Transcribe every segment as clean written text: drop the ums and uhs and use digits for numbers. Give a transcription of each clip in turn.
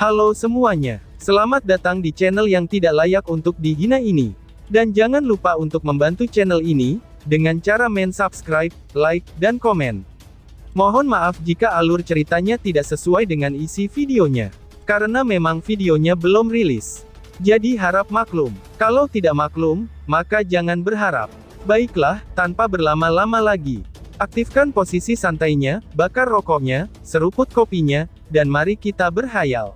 Halo semuanya, selamat datang di channel yang tidak layak untuk dihina ini. Dan jangan lupa untuk membantu channel ini, dengan cara subscribe, like, dan komen. Mohon maaf jika alur ceritanya tidak sesuai dengan isi videonya. Karena memang videonya belum rilis. Jadi harap maklum. Kalau tidak maklum, maka jangan berharap. Baiklah, tanpa berlama-lama lagi. Aktifkan posisi santainya, bakar rokoknya, seruput kopinya, dan mari kita berhayal.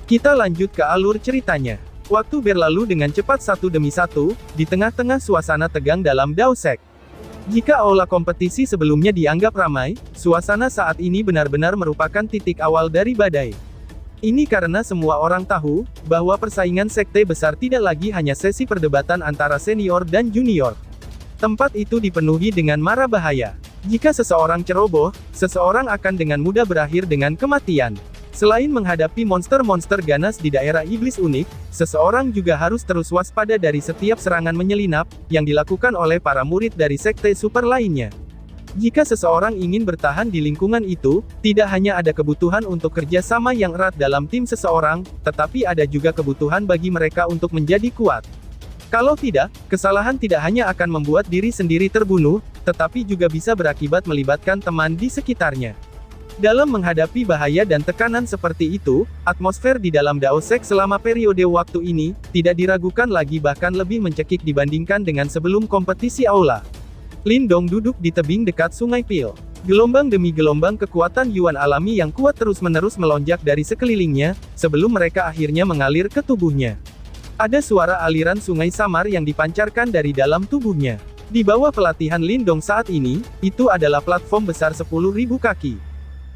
Kita lanjut ke alur ceritanya. Waktu berlalu dengan cepat satu demi satu, di tengah-tengah suasana tegang dalam Dao Sek. Jika aula kompetisi sebelumnya dianggap ramai, suasana saat ini benar-benar merupakan titik awal dari badai. Ini karena semua orang tahu, bahwa persaingan sekte besar tidak lagi hanya sesi perdebatan antara senior dan junior. Tempat itu dipenuhi dengan mara bahaya. Jika seseorang ceroboh, seseorang akan dengan mudah berakhir dengan kematian. Selain menghadapi monster-monster ganas di daerah iblis unik, seseorang juga harus terus waspada dari setiap serangan menyelinap, yang dilakukan oleh para murid dari sekte super lainnya. Jika seseorang ingin bertahan di lingkungan itu, tidak hanya ada kebutuhan untuk kerjasama yang erat dalam tim seseorang, tetapi ada juga kebutuhan bagi mereka untuk menjadi kuat. Kalau tidak, kesalahan tidak hanya akan membuat diri sendiri terbunuh, tetapi juga bisa berakibat melibatkan teman di sekitarnya. Dalam menghadapi bahaya dan tekanan seperti itu, atmosfer di dalam Dao Sek selama periode waktu ini, tidak diragukan lagi bahkan lebih mencekik dibandingkan dengan sebelum kompetisi aula. Lin Dong duduk di tebing dekat Sungai Pil. Gelombang demi gelombang kekuatan Yuan alami yang kuat terus-menerus melonjak dari sekelilingnya, sebelum mereka akhirnya mengalir ke tubuhnya. Ada suara aliran sungai samar yang dipancarkan dari dalam tubuhnya. Di bawah pelatihan Lin Dong saat ini, itu adalah platform besar 10.000 kaki.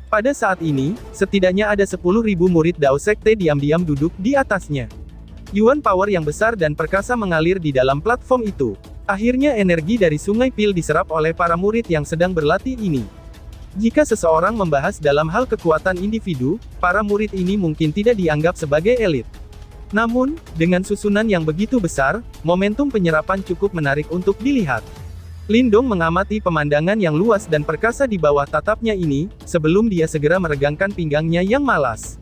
Pada saat ini, setidaknya ada 10.000 murid Dao Sekte diam-diam duduk di atasnya. Yuan power yang besar dan perkasa mengalir di dalam platform itu. Akhirnya energi dari Sungai Pil diserap oleh para murid yang sedang berlatih ini. Jika seseorang membahas dalam hal kekuatan individu, para murid ini mungkin tidak dianggap sebagai elit. Namun, dengan susunan yang begitu besar, momentum penyerapan cukup menarik untuk dilihat. Lin Dong mengamati pemandangan yang luas dan perkasa di bawah tatapnya ini, sebelum dia segera meregangkan pinggangnya yang malas.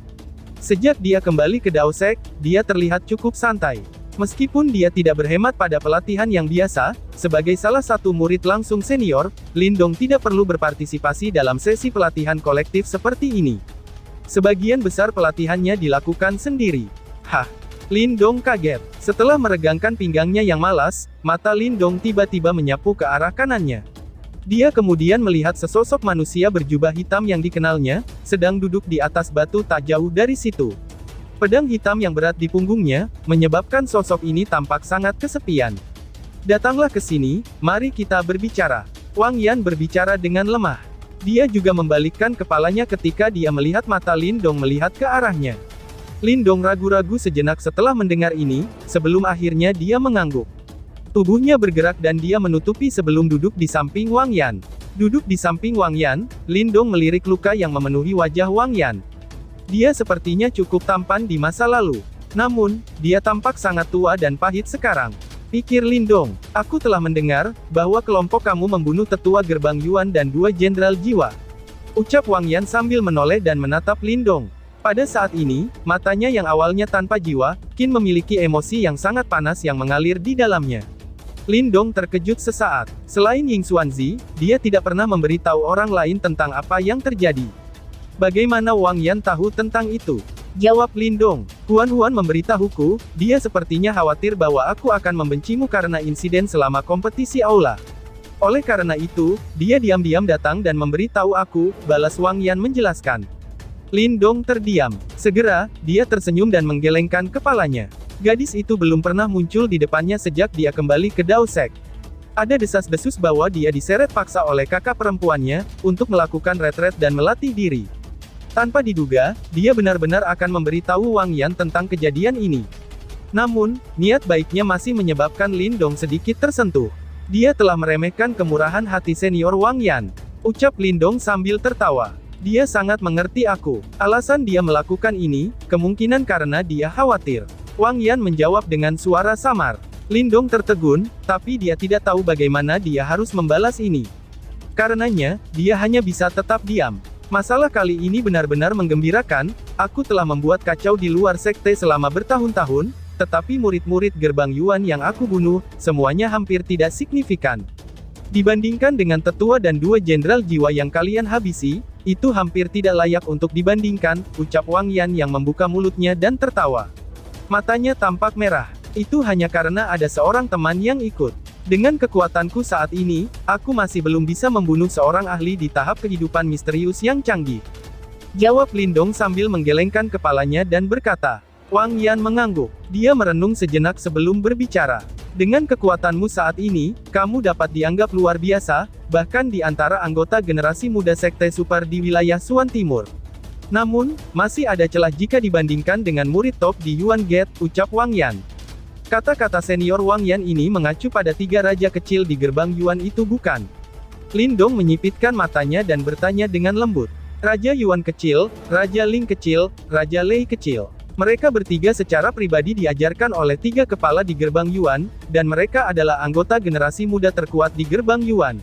Sejak dia kembali ke Dao Sek, dia terlihat cukup santai. Meskipun dia tidak berhemat pada pelatihan yang biasa, sebagai salah satu murid langsung senior, Lin Dong tidak perlu berpartisipasi dalam sesi pelatihan kolektif seperti ini. Sebagian besar pelatihannya dilakukan sendiri. Hah! Lin Dong kaget. Setelah meregangkan pinggangnya yang malas, mata Lin Dong tiba-tiba menyapu ke arah kanannya. Dia kemudian melihat sesosok manusia berjubah hitam yang dikenalnya, sedang duduk di atas batu tak jauh dari situ. Pedang hitam yang berat di punggungnya, menyebabkan sosok ini tampak sangat kesepian. "Datanglah ke sini, mari kita berbicara." Wang Yan berbicara dengan lemah. Dia juga membalikkan kepalanya ketika dia melihat mata Lin Dong melihat ke arahnya. Lin Dong ragu-ragu sejenak setelah mendengar ini, sebelum akhirnya dia mengangguk. Tubuhnya bergerak dan dia menutupi sebelum duduk di samping Wang Yan. Duduk di samping Wang Yan, Lin Dong melirik luka yang memenuhi wajah Wang Yan. Dia sepertinya cukup tampan di masa lalu. Namun, dia tampak sangat tua dan pahit sekarang. Pikir Lin Dong, aku telah mendengar, bahwa kelompok kamu membunuh tetua gerbang Yuan dan 2 jenderal jiwa. Ucap Wang Yan sambil menoleh dan menatap Lin Dong. Pada saat ini, matanya yang awalnya tanpa jiwa, kini memiliki emosi yang sangat panas yang mengalir di dalamnya. Lin Dong terkejut sesaat. Selain Ying Xuanzi, dia tidak pernah memberitahu orang lain tentang apa yang terjadi. Bagaimana Wang Yan tahu tentang itu? Jawab Lin Dong. Huan memberitahuku, dia sepertinya khawatir bahwa aku akan membencimu karena insiden selama kompetisi aula. Oleh karena itu, dia diam-diam datang dan memberitahu aku, balas Wang Yan menjelaskan. Lin Dong terdiam. Segera, dia tersenyum dan menggelengkan kepalanya. Gadis itu belum pernah muncul di depannya sejak dia kembali ke Dao Sek. Ada desas-desus bahwa dia diseret paksa oleh kakak perempuannya, untuk melakukan retret dan melatih diri. Tanpa diduga, dia benar-benar akan memberitahu Wang Yan tentang kejadian ini. Namun, niat baiknya masih menyebabkan Lin Dong sedikit tersentuh. Dia telah meremehkan kemurahan hati senior Wang Yan. Ucap Lin Dong sambil tertawa. Dia sangat mengerti aku. Alasan dia melakukan ini, kemungkinan karena dia khawatir. Wang Yan menjawab dengan suara samar. Lindong tertegun, tapi dia tidak tahu bagaimana dia harus membalas ini. Karenanya, dia hanya bisa tetap diam. Masalah kali ini benar-benar menggembirakan, aku telah membuat kacau di luar sekte selama bertahun-tahun, tetapi murid-murid gerbang Yuan yang aku bunuh, semuanya hampir tidak signifikan. Dibandingkan dengan tetua dan 2 jenderal jiwa yang kalian habisi, itu hampir tidak layak untuk dibandingkan, ucap Wang Yan yang membuka mulutnya dan tertawa. Matanya tampak merah. Itu hanya karena ada seorang teman yang ikut. Dengan kekuatanku saat ini, aku masih belum bisa membunuh seorang ahli di tahap kehidupan misterius yang canggih. Jawab Lindong sambil menggelengkan kepalanya dan berkata. Wang Yan mengangguk. Dia merenung sejenak sebelum berbicara. Dengan kekuatanmu saat ini, kamu dapat dianggap luar biasa, bahkan di antara anggota generasi muda sekte super di wilayah Suan Timur. Namun, masih ada celah jika dibandingkan dengan murid top di Yuan Gate, ucap Wang Yan. Kata-kata senior Wang Yan ini mengacu pada 3 raja kecil di gerbang Yuan itu bukan? Lindong menyipitkan matanya dan bertanya dengan lembut. Raja Yuan kecil, Raja Ling kecil, Raja Lei kecil. Mereka bertiga secara pribadi diajarkan oleh 3 kepala di gerbang Yuan, dan mereka adalah anggota generasi muda terkuat di gerbang Yuan.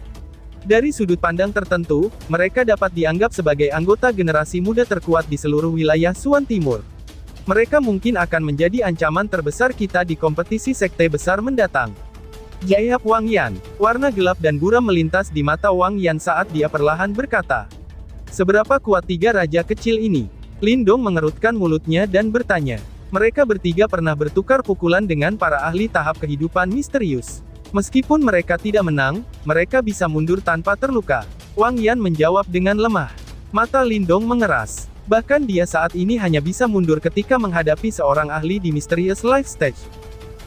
Dari sudut pandang tertentu, mereka dapat dianggap sebagai anggota generasi muda terkuat di seluruh wilayah Suan Timur. Mereka mungkin akan menjadi ancaman terbesar kita di kompetisi sekte besar mendatang. Jawab Wang Yan. Warna gelap dan buram melintas di mata Wang Yan saat dia perlahan berkata. Seberapa kuat 3 raja kecil ini? Lindong mengerutkan mulutnya dan bertanya. Mereka bertiga pernah bertukar pukulan dengan para ahli tahap kehidupan misterius. Meskipun mereka tidak menang, mereka bisa mundur tanpa terluka. Wang Yan menjawab dengan lemah. Mata Lindong mengeras. Bahkan dia saat ini hanya bisa mundur ketika menghadapi seorang ahli di Mysterious Life Stage.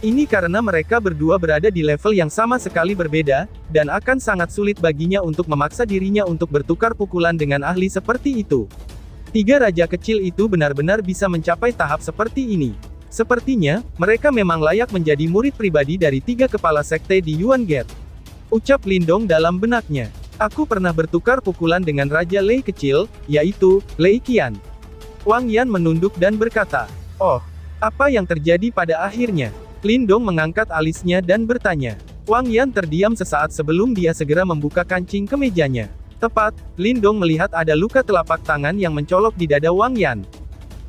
Ini karena mereka berdua berada di level yang sama sekali berbeda, dan akan sangat sulit baginya untuk memaksa dirinya untuk bertukar pukulan dengan ahli seperti itu. 3 raja kecil itu benar-benar bisa mencapai tahap seperti ini. Sepertinya, mereka memang layak menjadi murid pribadi dari 3 kepala sekte di Yuan Gate. Ucap Lindong dalam benaknya. Aku pernah bertukar pukulan dengan Raja Lei kecil, yaitu, Lei Qian. Wang Yan menunduk dan berkata, oh, apa yang terjadi pada akhirnya? Lindong mengangkat alisnya dan bertanya. Wang Yan terdiam sesaat sebelum dia segera membuka kancing kemejanya. Tepat, Lindong melihat ada luka telapak tangan yang mencolok di dada Wang Yan.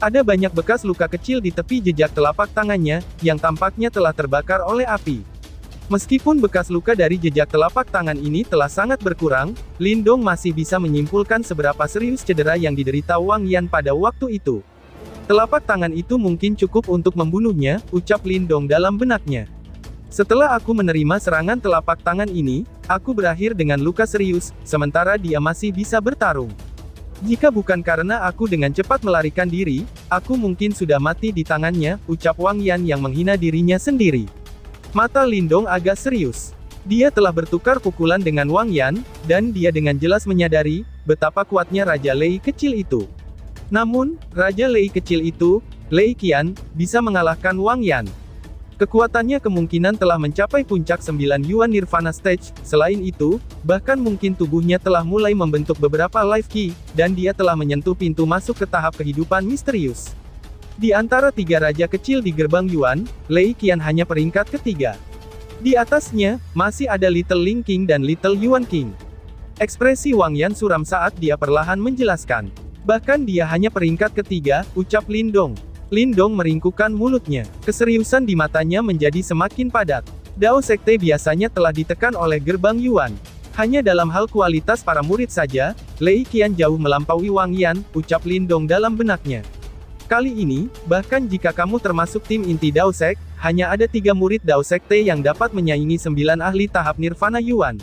Ada banyak bekas luka kecil di tepi jejak telapak tangannya, yang tampaknya telah terbakar oleh api. Meskipun bekas luka dari jejak telapak tangan ini telah sangat berkurang, Lindong masih bisa menyimpulkan seberapa serius cedera yang diderita Wang Yan pada waktu itu. Telapak tangan itu mungkin cukup untuk membunuhnya, ucap Lindong dalam benaknya. Setelah aku menerima serangan telapak tangan ini, aku berakhir dengan luka serius, sementara dia masih bisa bertarung. Jika bukan karena aku dengan cepat melarikan diri, aku mungkin sudah mati di tangannya, ucap Wang Yan yang menghina dirinya sendiri. Mata Lindong agak serius. Dia telah bertukar pukulan dengan Wang Yan, dan dia dengan jelas menyadari, betapa kuatnya Raja Lei kecil itu. Namun, Raja Lei kecil itu, Lei Qian, bisa mengalahkan Wang Yan. Kekuatannya kemungkinan telah mencapai puncak 9 Yuan Nirvana Stage, selain itu, bahkan mungkin tubuhnya telah mulai membentuk beberapa life key, dan dia telah menyentuh pintu masuk ke tahap kehidupan misterius. Di antara 3 raja kecil di gerbang Yuan, Lei Qian hanya peringkat ketiga. Di atasnya, masih ada Little Ling King dan Little Yuan King. Ekspresi Wang Yan suram saat dia perlahan menjelaskan. Bahkan dia hanya peringkat ketiga, ucap Lindong. Lindong meringkukkan mulutnya. Keseriusan di matanya menjadi semakin padat. Dao Sekte biasanya telah ditekan oleh gerbang Yuan. Hanya dalam hal kualitas para murid saja, Lei Qian jauh melampaui Wang Yan, ucap Lindong dalam benaknya. Kali ini, bahkan jika kamu termasuk tim inti Dao Sek, hanya ada 3 murid Dao Sekte yang dapat menyaingi 9 ahli tahap Nirvana Yuan.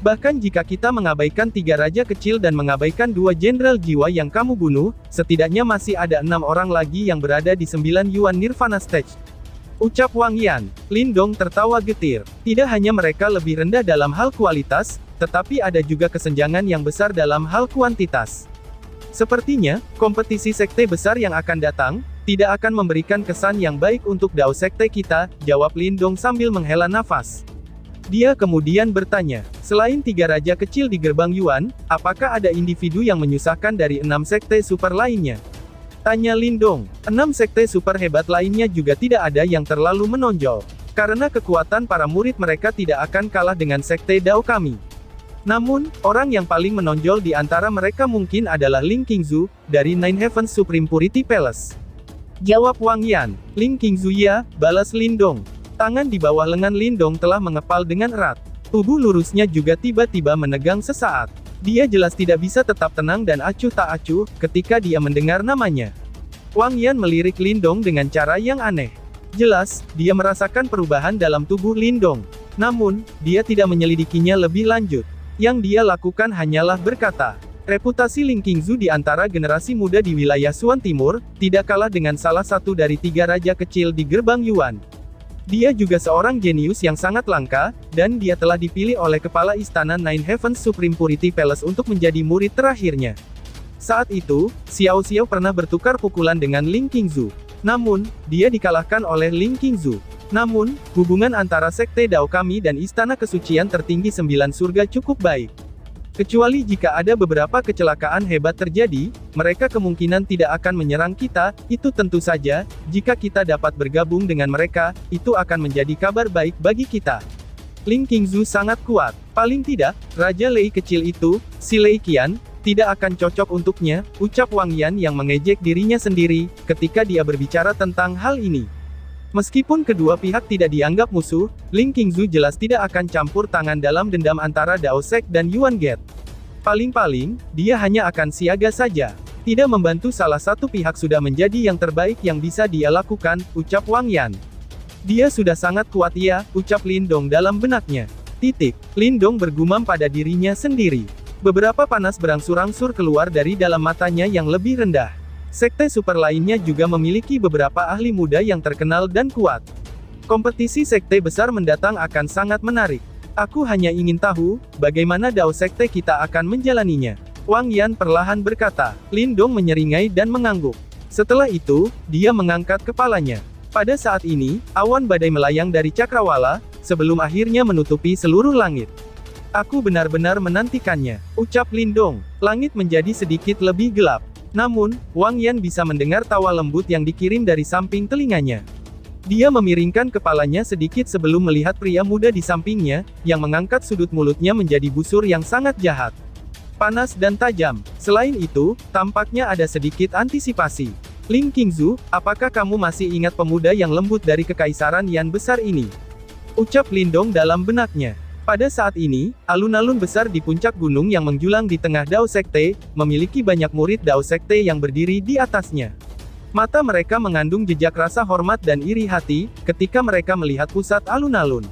Bahkan jika kita mengabaikan 3 raja kecil dan mengabaikan 2 jenderal jiwa yang kamu bunuh, setidaknya masih ada 6 orang lagi yang berada di 9 Yuan Nirvana Stage. Ucap Wang Yan. Lindong tertawa getir. Tidak hanya mereka lebih rendah dalam hal kualitas, tetapi ada juga kesenjangan yang besar dalam hal kuantitas. Sepertinya, kompetisi sekte besar yang akan datang, tidak akan memberikan kesan yang baik untuk Dao Sekte kita, jawab Lindong sambil menghela nafas. Dia kemudian bertanya, selain 3 raja kecil di gerbang Yuan, apakah ada individu yang menyusahkan dari 6 sekte super lainnya? Tanya Lindong. 6 sekte super hebat lainnya juga tidak ada yang terlalu menonjol. Karena kekuatan para murid mereka tidak akan kalah dengan Sekte Dao kami. Namun, orang yang paling menonjol di antara mereka mungkin adalah Ling Qingzu, dari Nine Heavens Supreme Purity Palace. Jawab Wang Yan. Ling Qingzu ya, balas Lindong. Tangan di bawah lengan Lindong telah mengepal dengan erat. Tubuh lurusnya juga tiba-tiba menegang sesaat. Dia jelas tidak bisa tetap tenang dan acuh tak acuh, ketika dia mendengar namanya. Wang Yan melirik Lindong dengan cara yang aneh. Jelas, dia merasakan perubahan dalam tubuh Lindong. Namun, dia tidak menyelidikinya lebih lanjut. Yang dia lakukan hanyalah berkata, reputasi Ling Qingzu di antara generasi muda di wilayah Suan Timur, tidak kalah dengan salah satu dari 3 raja kecil di gerbang Yuan. Dia juga seorang jenius yang sangat langka, dan dia telah dipilih oleh kepala istana Nine Heavens Supreme Purity Palace untuk menjadi murid terakhirnya. Saat itu, Xiao Xiao pernah bertukar pukulan dengan Ling Qingzu. Namun, dia dikalahkan oleh Ling Qingzu. Namun, hubungan antara Sekte Dao kami dan Istana Kesucian Tertinggi 9 Surga cukup baik. Kecuali jika ada beberapa kecelakaan hebat terjadi, mereka kemungkinan tidak akan menyerang kita, itu tentu saja, jika kita dapat bergabung dengan mereka, itu akan menjadi kabar baik bagi kita. Ling Qingzu sangat kuat. Paling tidak, Raja Lei kecil itu, si Lei Qian, tidak akan cocok untuknya, ucap Wang Yan yang mengejek dirinya sendiri, ketika dia berbicara tentang hal ini. Meskipun kedua pihak tidak dianggap musuh, Ling Qingzu jelas tidak akan campur tangan dalam dendam antara Dao Sek dan Yuan Gate. Paling-paling, dia hanya akan siaga saja. Tidak membantu salah satu pihak sudah menjadi yang terbaik yang bisa dia lakukan, ucap Wang Yan. Dia sudah sangat kuat ya, ucap Lindong dalam benaknya. Lindong bergumam pada dirinya sendiri. Beberapa panas berangsur-angsur keluar dari dalam matanya yang lebih rendah. Sekte super lainnya juga memiliki beberapa ahli muda yang terkenal dan kuat. Kompetisi sekte besar mendatang akan sangat menarik. Aku hanya ingin tahu, bagaimana Dao Sekte kita akan menjalaninya. Wang Yan perlahan berkata. Lindong menyeringai dan mengangguk. Setelah itu, dia mengangkat kepalanya. Pada saat ini, awan badai melayang dari cakrawala, sebelum akhirnya menutupi seluruh langit. Aku benar-benar menantikannya, ucap Lindong. Langit menjadi sedikit lebih gelap. Namun, Wang Yan bisa mendengar tawa lembut yang dikirim dari samping telinganya. Dia memiringkan kepalanya sedikit sebelum melihat pria muda di sampingnya, yang mengangkat sudut mulutnya menjadi busur yang sangat jahat. Panas dan tajam. Selain itu, tampaknya ada sedikit antisipasi. Ling Qingzu, apakah kamu masih ingat pemuda yang lembut dari kekaisaran Yan besar ini? Ucap Lindong dalam benaknya. Pada saat ini, alun-alun besar di puncak gunung yang menjulang di tengah Dao Sekte, memiliki banyak murid Dao Sekte yang berdiri di atasnya. Mata mereka mengandung jejak rasa hormat dan iri hati, ketika mereka melihat pusat alun-alun.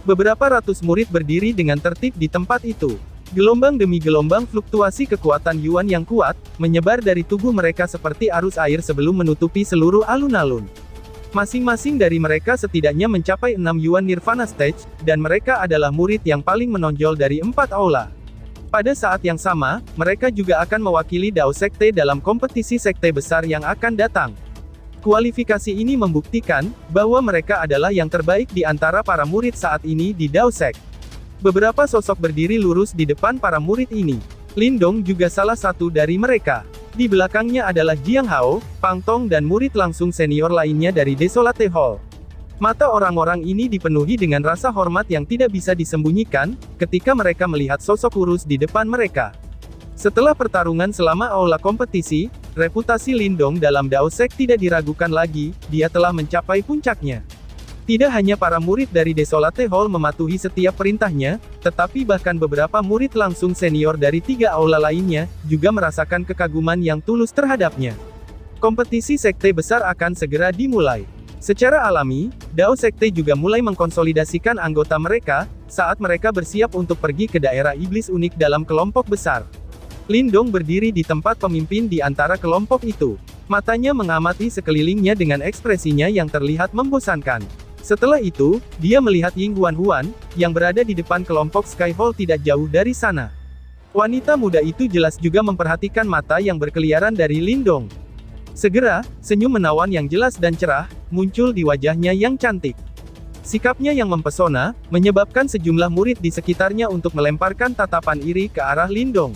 Beberapa ratus murid berdiri dengan tertib di tempat itu. Gelombang demi gelombang fluktuasi kekuatan Yuan yang kuat, menyebar dari tubuh mereka seperti arus air sebelum menutupi seluruh alun-alun. Masing-masing dari mereka setidaknya mencapai 6 Yuan Nirvana Stage, dan mereka adalah murid yang paling menonjol dari 4 aula. Pada saat yang sama, mereka juga akan mewakili Dao Sekte dalam kompetisi sekte besar yang akan datang. Kualifikasi ini membuktikan, bahwa mereka adalah yang terbaik di antara para murid saat ini di Dao Sek. Beberapa sosok berdiri lurus di depan para murid ini. Lindong juga salah satu dari mereka. Di belakangnya adalah Jiang Hao, Pang Tong dan murid langsung senior lainnya dari Desolate Hall. Mata orang-orang ini dipenuhi dengan rasa hormat yang tidak bisa disembunyikan, ketika mereka melihat sosok kurus di depan mereka. Setelah pertarungan selama aula kompetisi, reputasi Lindong dalam Dao Sek tidak diragukan lagi, dia telah mencapai puncaknya. Tidak hanya para murid dari Desolate Hall mematuhi setiap perintahnya, tetapi bahkan beberapa murid langsung senior dari 3 aula lainnya, juga merasakan kekaguman yang tulus terhadapnya. Kompetisi sekte besar akan segera dimulai. Secara alami, Dao Sekte juga mulai mengkonsolidasikan anggota mereka, saat mereka bersiap untuk pergi ke daerah iblis unik dalam kelompok besar. Lindong berdiri di tempat pemimpin di antara kelompok itu. Matanya mengamati sekelilingnya dengan ekspresinya yang terlihat membosankan. Setelah itu, dia melihat Ying Huan-Huan, yang berada di depan kelompok Sky Hall tidak jauh dari sana. Wanita muda itu jelas juga memperhatikan mata yang berkeliaran dari Lindong. Segera, senyum menawan yang jelas dan cerah, muncul di wajahnya yang cantik. Sikapnya yang mempesona, menyebabkan sejumlah murid di sekitarnya untuk melemparkan tatapan iri ke arah Lindong.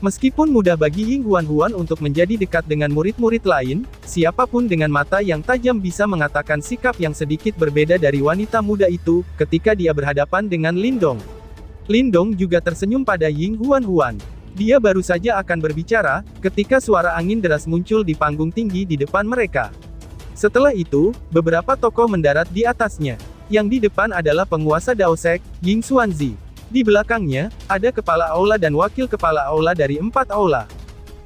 Meskipun mudah bagi Ying Huan-Huan untuk menjadi dekat dengan murid-murid lain, siapapun dengan mata yang tajam bisa mengatakan sikap yang sedikit berbeda dari wanita muda itu, ketika dia berhadapan dengan Lindong. Lindong juga tersenyum pada Ying Huan-Huan. Dia baru saja akan berbicara, ketika suara angin deras muncul di panggung tinggi di depan mereka. Setelah itu, beberapa tokoh mendarat di atasnya. Yang di depan adalah penguasa Daosek, Ying Xuanzi. Di belakangnya, ada kepala aula dan wakil kepala aula dari 4 aula.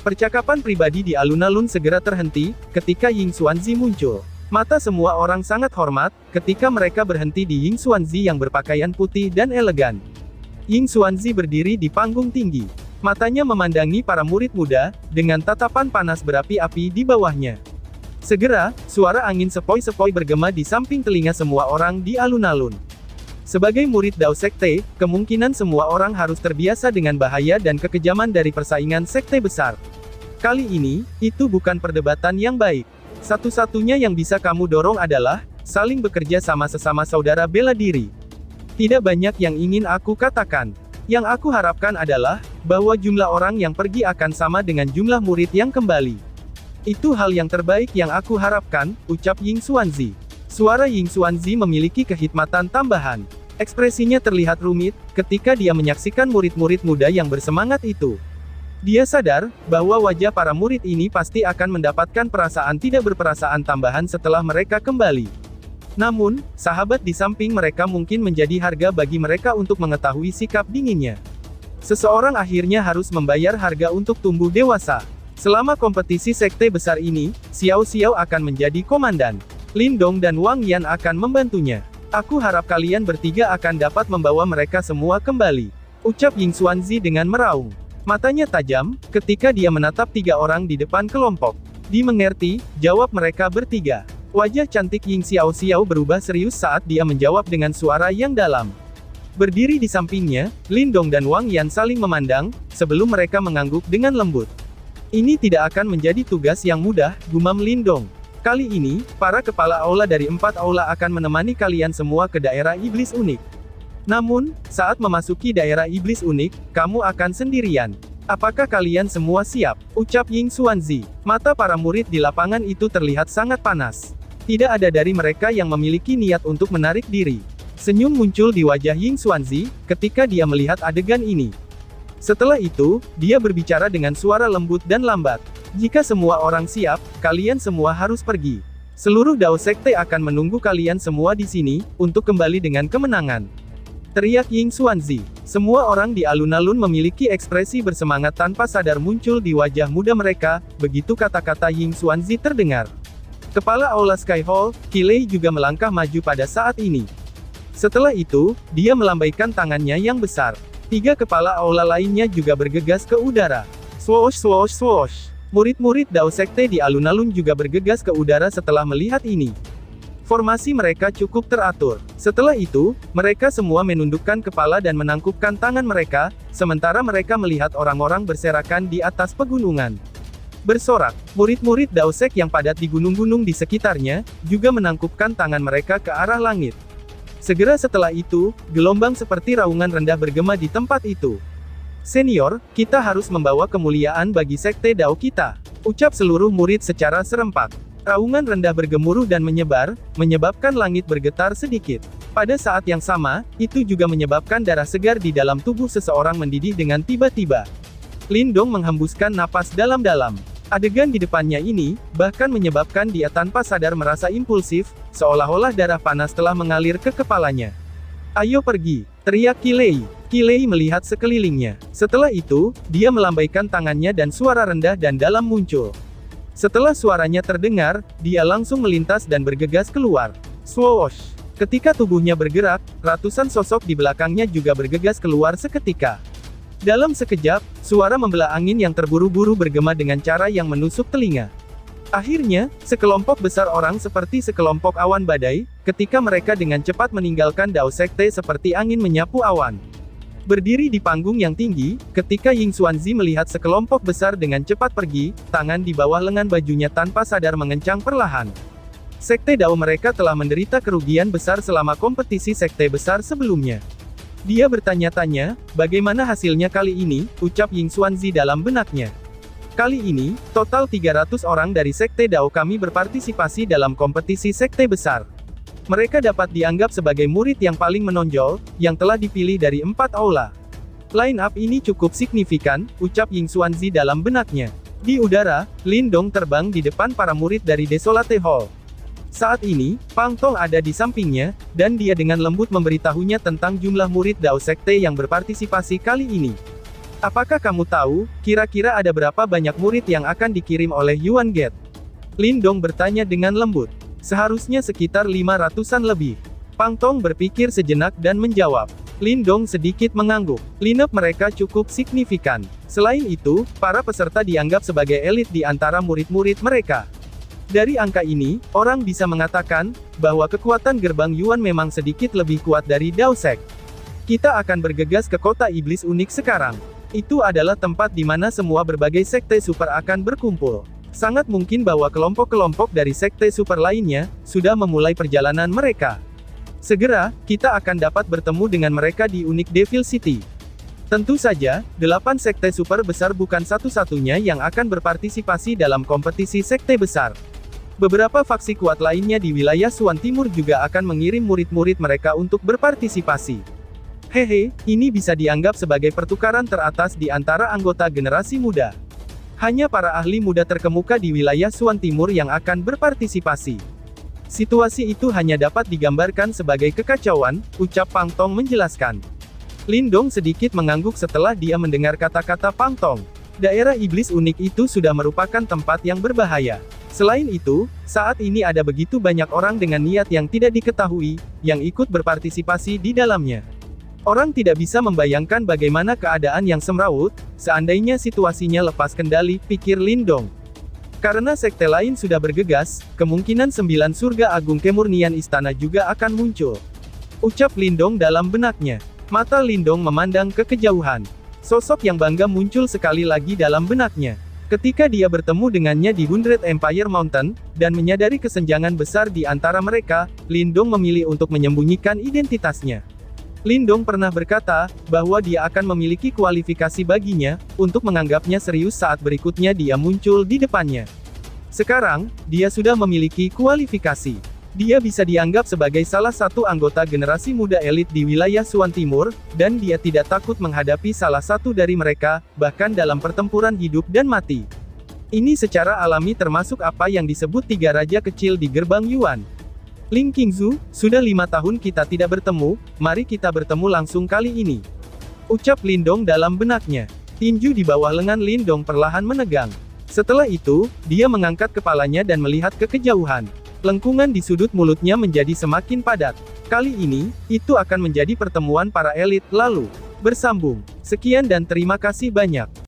Percakapan pribadi di alun-alun segera terhenti, ketika Ying Xuanzi muncul. Mata semua orang sangat hormat, ketika mereka berhenti di Ying Xuanzi yang berpakaian putih dan elegan. Ying Xuanzi berdiri di panggung tinggi. Matanya memandangi para murid muda, dengan tatapan panas berapi-api di bawahnya. Segera, suara angin sepoi-sepoi bergema di samping telinga semua orang di alun-alun. Sebagai murid Dao Sekte, kemungkinan semua orang harus terbiasa dengan bahaya dan kekejaman dari persaingan sekte besar. Kali ini, itu bukan perdebatan yang baik. Satu-satunya yang bisa kamu dorong adalah, saling bekerja sama sesama saudara bela diri. Tidak banyak yang ingin aku katakan. Yang aku harapkan adalah, bahwa jumlah orang yang pergi akan sama dengan jumlah murid yang kembali. Itu hal yang terbaik yang aku harapkan, ucap Ying Xuanzi. Suara Ying Xuanzi memiliki kehikmatan tambahan. Ekspresinya terlihat rumit, ketika dia menyaksikan murid-murid muda yang bersemangat itu. Dia sadar, bahwa wajah para murid ini pasti akan mendapatkan perasaan tidak berperasaan tambahan setelah mereka kembali. Namun, sahabat di samping mereka mungkin menjadi harga bagi mereka untuk mengetahui sikap dinginnya. Seseorang akhirnya harus membayar harga untuk tumbuh dewasa. Selama kompetisi sekte besar ini, Xiao Xiao akan menjadi komandan. Lindong dan Wang Yan akan membantunya. Aku harap kalian bertiga akan dapat membawa mereka semua kembali. Ucap Ying Xuanzi dengan meraung. Matanya tajam, ketika dia menatap 3 orang di depan kelompok. Dimengerti, jawab mereka bertiga. Wajah cantik Ying Xiao Xiao berubah serius saat dia menjawab dengan suara yang dalam. Berdiri di sampingnya, Lindong dan Wang Yan saling memandang, sebelum mereka mengangguk dengan lembut. Ini tidak akan menjadi tugas yang mudah, gumam Lindong. Kali ini, para kepala aula dari 4 aula akan menemani kalian semua ke daerah iblis unik. Namun, saat memasuki daerah iblis unik, kamu akan sendirian. Apakah kalian semua siap? Ucap Ying Xuanzi. Mata para murid di lapangan itu terlihat sangat panas. Tidak ada dari mereka yang memiliki niat untuk menarik diri. Senyum muncul di wajah Ying Xuanzi, ketika dia melihat adegan ini. Setelah itu, dia berbicara dengan suara lembut dan lambat. Jika semua orang siap, kalian semua harus pergi. Seluruh Dao Sekte akan menunggu kalian semua di sini, untuk kembali dengan kemenangan. Teriak Ying Xuanzi. Semua orang di alun-alun memiliki ekspresi bersemangat tanpa sadar muncul di wajah muda mereka, begitu kata-kata Ying Xuanzi terdengar. Kepala Aula Sky Hall, Qilei juga melangkah maju pada saat ini. Setelah itu, dia melambaikan tangannya yang besar. 3 kepala aula lainnya juga bergegas ke udara. Swoosh swoosh swoosh. Murid-murid Dao Sekte di alun-alun juga bergegas ke udara setelah melihat ini. Formasi mereka cukup teratur. Setelah itu, mereka semua menundukkan kepala dan menangkupkan tangan mereka, sementara mereka melihat orang-orang berserakan di atas pegunungan. Bersorak, murid-murid Dao Sek yang padat di gunung-gunung di sekitarnya, juga menangkupkan tangan mereka ke arah langit. Segera setelah itu, gelombang seperti raungan rendah bergema di tempat itu. Senior, kita harus membawa kemuliaan bagi sekte Dao kita. Ucap seluruh murid secara serempak. Raungan rendah bergemuruh dan menyebar, menyebabkan langit bergetar sedikit. Pada saat yang sama, itu juga menyebabkan darah segar di dalam tubuh seseorang mendidih dengan tiba-tiba. Lindong menghembuskan napas dalam-dalam. Adegan di depannya ini, bahkan menyebabkan dia tanpa sadar merasa impulsif, seolah-olah darah panas telah mengalir ke kepalanya. Ayo pergi, teriak Qilei. Qilei melihat sekelilingnya. Setelah itu, dia melambaikan tangannya dan suara rendah dan dalam muncul. Setelah suaranya terdengar, dia langsung melintas dan bergegas keluar. Swoosh! Ketika tubuhnya bergerak, ratusan sosok di belakangnya juga bergegas keluar seketika. Dalam sekejap, suara membelah angin yang terburu-buru bergema dengan cara yang menusuk telinga. Akhirnya, sekelompok besar orang seperti sekelompok awan badai, ketika mereka dengan cepat meninggalkan Dao Sekte seperti angin menyapu awan. Berdiri di panggung yang tinggi, ketika Ying Xuanzi melihat sekelompok besar dengan cepat pergi, tangan di bawah lengan bajunya tanpa sadar mengencang perlahan. Sekte Dao mereka telah menderita kerugian besar selama kompetisi sekte besar sebelumnya. Dia bertanya-tanya, bagaimana hasilnya kali ini, ucap Ying Xuanzi dalam benaknya. Kali ini, total 300 orang dari Sekte Dao kami berpartisipasi dalam kompetisi sekte besar. Mereka dapat dianggap sebagai murid yang paling menonjol, yang telah dipilih dari 4 aula. Line up ini cukup signifikan, ucap Ying Xuanzi dalam benaknya. Di udara, Lin Dong terbang di depan para murid dari Desolate Hall. Saat ini, Pang Tong ada di sampingnya, dan dia dengan lembut memberitahunya tentang jumlah murid Dao Sekte yang berpartisipasi kali ini. Apakah kamu tahu, kira-kira ada berapa banyak murid yang akan dikirim oleh Yuan Gate? Lin Dong bertanya dengan lembut. Seharusnya sekitar 500-an lebih. Pang Tong berpikir sejenak dan menjawab. Lin Dong sedikit mengangguk. Lineup mereka cukup signifikan. Selain itu, para peserta dianggap sebagai elit di antara murid-murid mereka. Dari angka ini, orang bisa mengatakan, bahwa kekuatan gerbang Yuan memang sedikit lebih kuat dari Dao Sek. Kita akan bergegas ke kota iblis unik sekarang. Itu adalah tempat di mana semua berbagai sekte super akan berkumpul. Sangat mungkin bahwa kelompok-kelompok dari sekte super lainnya, sudah memulai perjalanan mereka. Segera, kita akan dapat bertemu dengan mereka di Unik Devil City. Tentu saja, 8 sekte super besar bukan satu-satunya yang akan berpartisipasi dalam kompetisi sekte besar. Beberapa faksi kuat lainnya di wilayah Suan Timur juga akan mengirim murid-murid mereka untuk berpartisipasi. Hehe, ini bisa dianggap sebagai pertukaran teratas di antara anggota generasi muda. Hanya para ahli muda terkemuka di wilayah Suan Timur yang akan berpartisipasi. Situasi itu hanya dapat digambarkan sebagai kekacauan, ucap Pang Tong menjelaskan. Lin Dong sedikit mengangguk setelah dia mendengar kata-kata Pang Tong. Daerah iblis unik itu sudah merupakan tempat yang berbahaya. Selain itu, saat ini ada begitu banyak orang dengan niat yang tidak diketahui, yang ikut berpartisipasi di dalamnya. Orang tidak bisa membayangkan bagaimana keadaan yang semrawut, seandainya situasinya lepas kendali, pikir Lin Dong. Karena sekte lain sudah bergegas, kemungkinan 9 surga agung kemurnian istana juga akan muncul. Ucap Lin Dong dalam benaknya. Mata Lin Dong memandang ke kejauhan. Sosok yang bangga muncul sekali lagi dalam benaknya. Ketika dia bertemu dengannya di Hundred Empire Mountain, dan menyadari kesenjangan besar di antara mereka, Lin Dong memilih untuk menyembunyikan identitasnya. Lin Dong pernah berkata, bahwa dia akan memiliki kualifikasi baginya, untuk menganggapnya serius saat berikutnya dia muncul di depannya. Sekarang, dia sudah memiliki kualifikasi. Dia bisa dianggap sebagai salah satu anggota generasi muda elit di wilayah Suan Timur, dan dia tidak takut menghadapi salah satu dari mereka, bahkan dalam pertempuran hidup dan mati. Ini secara alami termasuk apa yang disebut 3 raja kecil di gerbang Yuan. Ling Qingzu, sudah 5 tahun kita tidak bertemu, mari kita bertemu langsung kali ini. Ucap Lin Dong dalam benaknya. Tinju di bawah lengan Lin Dong perlahan menegang. Setelah itu, dia mengangkat kepalanya dan melihat ke kejauhan. Lengkungan di sudut mulutnya menjadi semakin padat. Kali ini, itu akan menjadi pertemuan para elit, lalu bersambung. Sekian dan terima kasih banyak.